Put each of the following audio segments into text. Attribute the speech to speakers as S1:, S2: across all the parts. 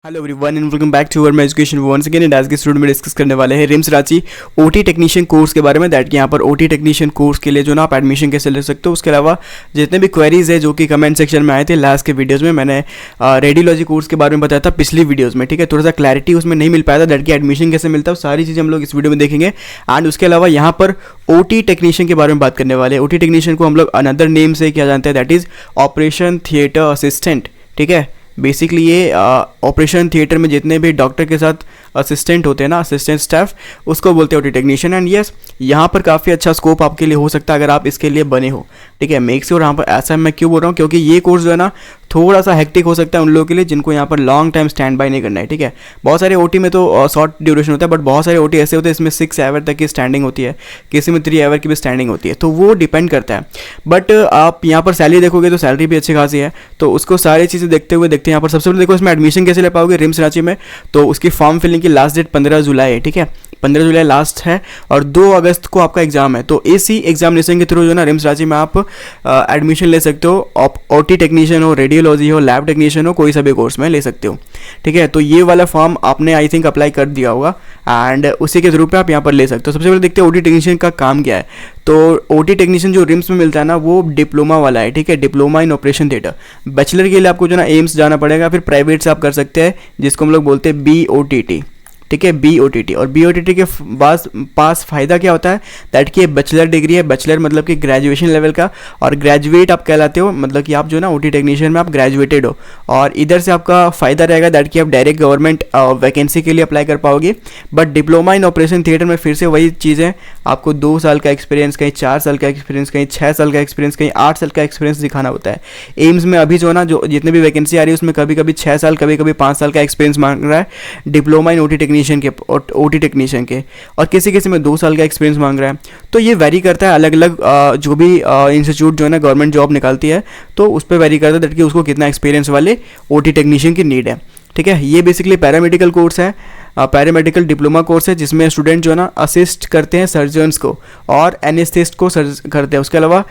S1: Hello everyone and welcome back to our my education once again and आज के student में discuss करने वाले हैं RIMS Ranchi OT technician course के बारे में। दैट कि यहाँ पर ओटी टेक्नीशियन कोर्स के लिए जो ना आप एडमिशन कैसे ले सकते हो। उसके अलावा जितने भी क्वेरीज है जो कि कमेंट सेक्शन में आए थे लास्ट के वीडियोज़ में, मैंने रेडियोलॉजी कोर्स के बारे में बताया था पिछली वीडियोज़ में। ठीक है, थोड़ा सा क्लैरिटी उसमें नहीं मिल पाया था। दैट कि एडमिशन कैसे मिलता है सारी चीज़ें हम लोग इस वीडियो में देखेंगे। एंड उसके अलावा यहाँ पर ओटी टेक्नीशियन के बारे में बात करने वाले हैं। ओटी टेक्नीशियन को हम लोग अनदर नेम से क्या जानते हैं, that is operation theatre assistant. ठीक है, बेसिकली ये ऑपरेशन थिएटर में जितने भी डॉक्टर के साथ असिस्टेंट होते हैं ना, असिस्टेंट स्टाफ, उसको बोलते हैं ओटी टेक्नीशियन। एंड यस, यहाँ पर काफ़ी अच्छा स्कोप आपके लिए हो सकता है अगर आप इसके लिए बने हो। ठीक है, मेक श्योर यहाँ पर ऐसा मैं क्यों बोल रहा हूँ, क्योंकि ये कोर्स जो है ना थोड़ा सा हेक्टिक हो सकता है उन लोगों के लिए जिनको यहाँ पर लॉन्ग टाइम स्टैंड बाय नहीं करना है। ठीक है, बहुत सारे ओटी में तो शॉर्ट ड्यूरेशन होता है, बट बहुत सारे ओटी ऐसे होते हैं इसमें 6 आवर तक की स्टैंडिंग होती है, किसी में 3 आवर की भी स्टैंडिंग होती है, तो वो डिपेंड करता है। बट आप यहाँ पर सैलरी देखोगे तो सैलरी भी अच्छी खासी है, तो उसको सारी चीज़ें देखते हुए देखते हैं यहाँ पर सबसे पहले देखो इसमें एडमिशन कैसे ले पाओगे रिम्स रांची में। तो उसकी फॉर्म फिलिंग की लास्ट डेट 15 जुलाई है। ठीक है, 15 जुलाई लास्ट है और 2 अगस्त को आपका एग्जाम है। तो इसी एग्जामिनेशन के थ्रू जो ना रिम्स रांची में आप एडमिशन ले सकते हो। ओटी टेक्नीशियन हो, रेडियोलॉजी हो, लैब टेक्नीशियन हो, कोई सा भी कोर्स में ले सकते हो। ठीक है, तो ये वाला फॉर्म आपने आई थिंक अप्लाई कर दिया होगा एंड उसी के थ्रू पे आप यहाँ पर ले सकते हो। सबसे पहले देखते हैं ओटी टेक्नीशियन का काम क्या है। तो ओटी टेक्नीशियन जो रिम्स में मिलता है ना वो डिप्लोमा वाला है। ठीक है, diploma in operation theatre. Bachelor के लिए आपको जो ना एम्स जाना पड़ेगा, फिर प्राइवेट से आप कर सकते हैं जिसको हम लोग बोलते हैं BOTT। ठीक है, BOTT। और BOTT के पास फ़ायदा क्या होता है, दैट कि बैचलर डिग्री है। बैचलर मतलब कि ग्रेजुएशन लेवल का, और ग्रेजुएट आप कहलाते हो, मतलब कि आप जो ना ओटी टेक्नीशियन में आप ग्रेजुएटेड हो। और इधर से आपका फ़ायदा रहेगा दैट कि आप डायरेक्ट गवर्नमेंट वैकेंसी के लिए अप्लाई कर पाओगे। But diploma in operation theatre में फिर से वही चीज़ें, आपको 2 साल का एक्सपीरियंस, कहीं 4 साल का एक्सपीरियंस, कहीं 6 साल का एक्सपीरियंस, कहीं 8 साल का एक्सपीरियंस दिखाना होता है। एम्स में अभी जो ना जो जितने भी वैकेंसी आ रही है उसमें कभी कभी 6 साल, कभी कभी 5 साल का एक्सपीरियंस मांग रहा है डिप्लोमा इन ओटी टेक्नीशियन के, और किसी किसी में 2 साल का एक्सपीरियंस मांग रहा है। तो ये वेरी करता है, अलग अलग जो भी इंस्टीट्यूट जो है ना गवर्नमेंट जॉब निकालती है तो उस पर वेरी करता है दैट कि उसको कितना एक्सपीरियंस वाले ओटी टेक्नीशियन की नीड है। ठीक है, ये बेसिकली पैरामेडिकल कोर्स है, पैरामेडिकल डिप्लोमा कोर्स है जिसमें स्टूडेंट जो है ना असिस्ट करते हैं सर्जन्स को और एनेस्थेसिस्ट को करते हैं। उसके अलावा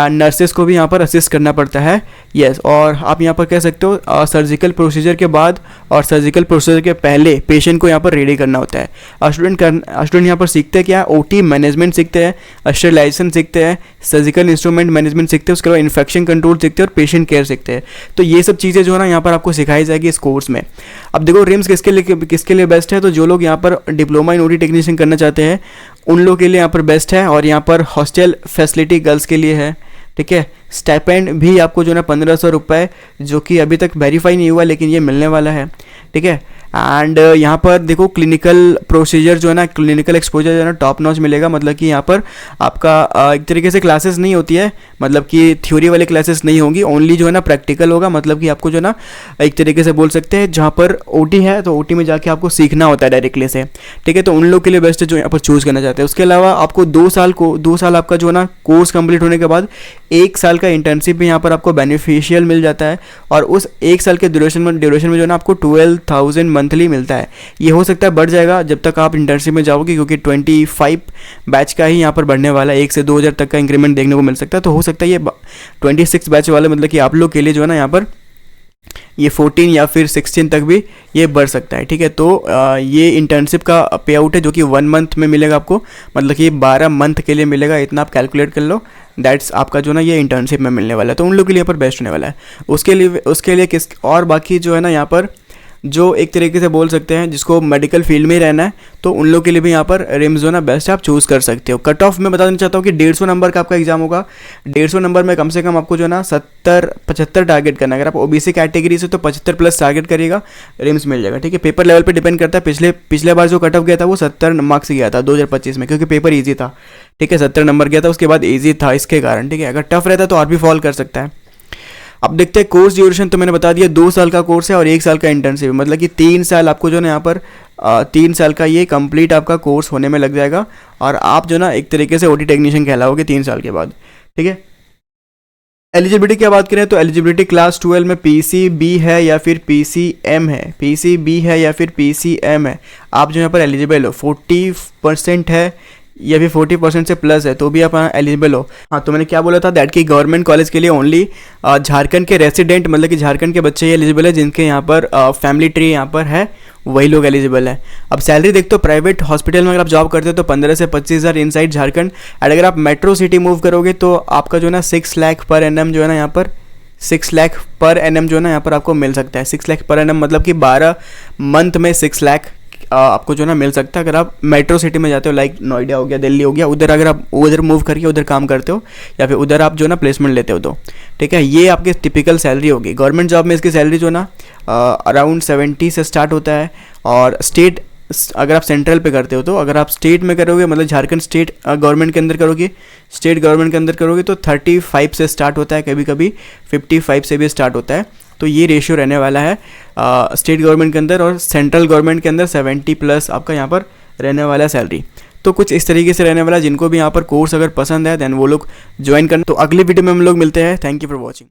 S1: नर्सेस को भी यहाँ पर असिस्ट करना पड़ता है। यस, और आप यहाँ पर कह सकते हो सर्जिकल प्रोसीजर के बाद और सर्जिकल प्रोसीजर के पहले पेशेंट को यहाँ पर रेडी करना होता है। स्टूडेंट यहाँ पर सीखते हैं क्या, ओटी मैनेजमेंट सीखते हैं, स्टरलाइजेशन सीखते हैं, सर्जिकल इंस्ट्रूमेंट मैनेजमेंट सीखते हैं, उसके अलावा इन्फेक्शन कंट्रोल सीखते हैं और पेशेंट केयर सीखते हैं। तो ये सब चीज़ें जो है ना यहाँ पर आपको सिखाई जाएगी इस कोर्स में। अब देखो रिम्स किसके लिए बेस्ट है, तो जो लोग यहाँ पर डिप्लोमा इन ओटी टेक्नीशियन करना चाहते हैं उन लोग के लिए यहाँ पर बेस्ट है। और यहाँ पर हॉस्टल फैसिलिटी गर्ल्स के लिए है। ठीक है, स्टाइपेंड भी आपको जो ना 1500 रुपये, जो कि अभी तक वेरीफाई नहीं हुआ लेकिन ये मिलने वाला है। ठीक है, एंड यहाँ पर देखो क्लिनिकल प्रोसीजर जो है ना, क्लिनिकल एक्सपोजर जो है ना टॉप नॉच मिलेगा। मतलब कि यहाँ पर आपका एक तरीके से क्लासेस नहीं होती है, मतलब कि थ्योरी वाले क्लासेस नहीं होंगी, ओनली जो है ना प्रैक्टिकल होगा। मतलब कि आपको जो ना एक तरीके से बोल सकते हैं जहाँ पर ओटी है तो ओटी में जाके आपको सीखना होता है डायरेक्टली से। ठीक है, तो उन लोग के लिए बेस्ट है जो यहाँ पर चूज़ करना चाहते हैं। उसके अलावा आपको 2 साल आपका जो है ना कोर्स कंप्लीट होने के बाद 1 साल का इंटर्नशिप भी यहाँ पर आपको बेनिफिशियल मिल जाता है। और उस 1 साल के ड्यूरेशन में जो है ना आपको 12,000 मंथली मिलता है। ये हो सकता है बढ़ जाएगा जब तक आप इंटर्नशिप में जाओगे, क्योंकि 25 बैच का ही यहाँ पर बढ़ने वाला है। 1 से 2,000 तक का इंक्रीमेंट देखने को मिल सकता है। तो हो सकता है ये 26 बैच वाले, मतलब कि आप लोग के लिए जो है ना यहाँ पर ये 14 या फिर 16 तक भी ये बढ़ सकता है। ठीक है, तो ये इंटर्नशिप का पे आउट है जो कि 1 मंथ में मिलेगा आपको, मतलब कि 12 मंथ के लिए मिलेगा। इतना आप कैलकुलेट कर लो, दैट्स आपका जो ना ये इंटर्नशिप में मिलने वाला है। तो उन लोग के लिए यहाँ पर बेस्ट होने वाला है। उसके लिए किस और बाकी जो है ना यहाँ पर जो एक तरीके से बोल सकते हैं जिसको मेडिकल फील्ड में ही रहना है तो उन लोग के लिए भी यहाँ पर रिम्स जो ना बेस्ट आप चूज़ कर सकते हो। कट ऑफ मैं बता देना चाहता हूँ कि 150 नंबर का आपका एग्जाम होगा। 150 नंबर में कम से कम आपको जो ना 75 टारगेट करना है। अगर आप ओबीसी कैटेगरी से तो 75 प्लस टारगेट करिएगा, रिम्स मिल जाएगा। ठीक है, पेपर लेवल पर डिपेंड करता है। पिछले बार जो कट ऑफ गया था वो 70 मार्क्स से गया था 2025 में, क्योंकि पेपर ईजी था। ठीक है, 70 नंबर गया था, उसके बाद ईजी था इसके कारण। ठीक है, अगर टफ रहता तो और भी फॉल कर सकता है। अब देखते हैं कोर्स ड्यूरेशन, तो मैंने बता दिया 2 साल का कोर्स है और 1 साल का इंटर्नशिप, मतलब कि 3 साल आपको जो है ना यहाँ पर 3 साल का ये कंप्लीट आपका कोर्स होने में लग जाएगा। और आप जो ना एक तरीके से ओटी टेक्नीशियन कहलाओगे 3 साल के बाद। ठीक है, एलिजिबिलिटी की बात करें तो एलिजिबिलिटी क्लास 12 में PCB है या फिर PCM है। PCB है या फिर PCM है, आप जो यहाँ पर एलिजिबल हो। 40% है या फिर 40% से प्लस है तो भी आप एलिजिबल हो। हाँ, तो मैंने क्या बोला था दैट कि गवर्नमेंट कॉलेज के लिए ओनली झारखंड के रेसिडेंट मतलब कि झारखंड के बच्चे ही एलिजिबल है, जिनके यहाँ पर फैमिली ट्री यहाँ पर है वही लोग एलिजिबल है। अब सैलरी देखते हो प्राइवेट हॉस्पिटल में अगर आप जॉब करते हो तो 15 से 25,000 इनसाइड झारखंड। एंड अगर आप मेट्रो सिटी मूव करोगे तो आपका जो है ना 6 लाख पर एनएम जो है ना यहाँ पर 6 लाख पर एनएम जो है ना यहाँ पर आपको मिल सकता है। 6 लाख पर एनएम मतलब कि 12 मंथ में 6 लाख आपको जो है ना मिल सकता है अगर आप मेट्रो सिटी में जाते हो, लाइक नोएडा हो गया, दिल्ली हो गया, उधर अगर आप उधर मूव करके उधर काम करते हो या फिर उधर आप जो है ना प्लेसमेंट लेते हो तो ठीक है। ये आपकी टिपिकल सैलरी होगी। गवर्नमेंट जॉब में इसकी सैलरी जो है ना अराउंड 70 से स्टार्ट होता है। और स्टेट अगर आप सेंट्रल पे करते हो तो अगर आप स्टेट में करोगे मतलब झारखंड स्टेट गवर्नमेंट के अंदर करोगे, स्टेट गवर्नमेंट के अंदर करोगे तो 35 से स्टार्ट होता है, कभी कभी 55 से भी स्टार्ट होता है। तो ये रेशियो रहने वाला है स्टेट गवर्नमेंट के अंदर, और सेंट्रल गवर्नमेंट के अंदर 70 प्लस आपका यहाँ पर रहने वाला है सैलरी। तो कुछ इस तरीके से रहने वाला है। जिनको भी यहाँ पर कोर्स अगर पसंद है देन वो लोग ज्वाइन करना। तो अगली वीडियो में हम लोग मिलते हैं। Thank you for watching.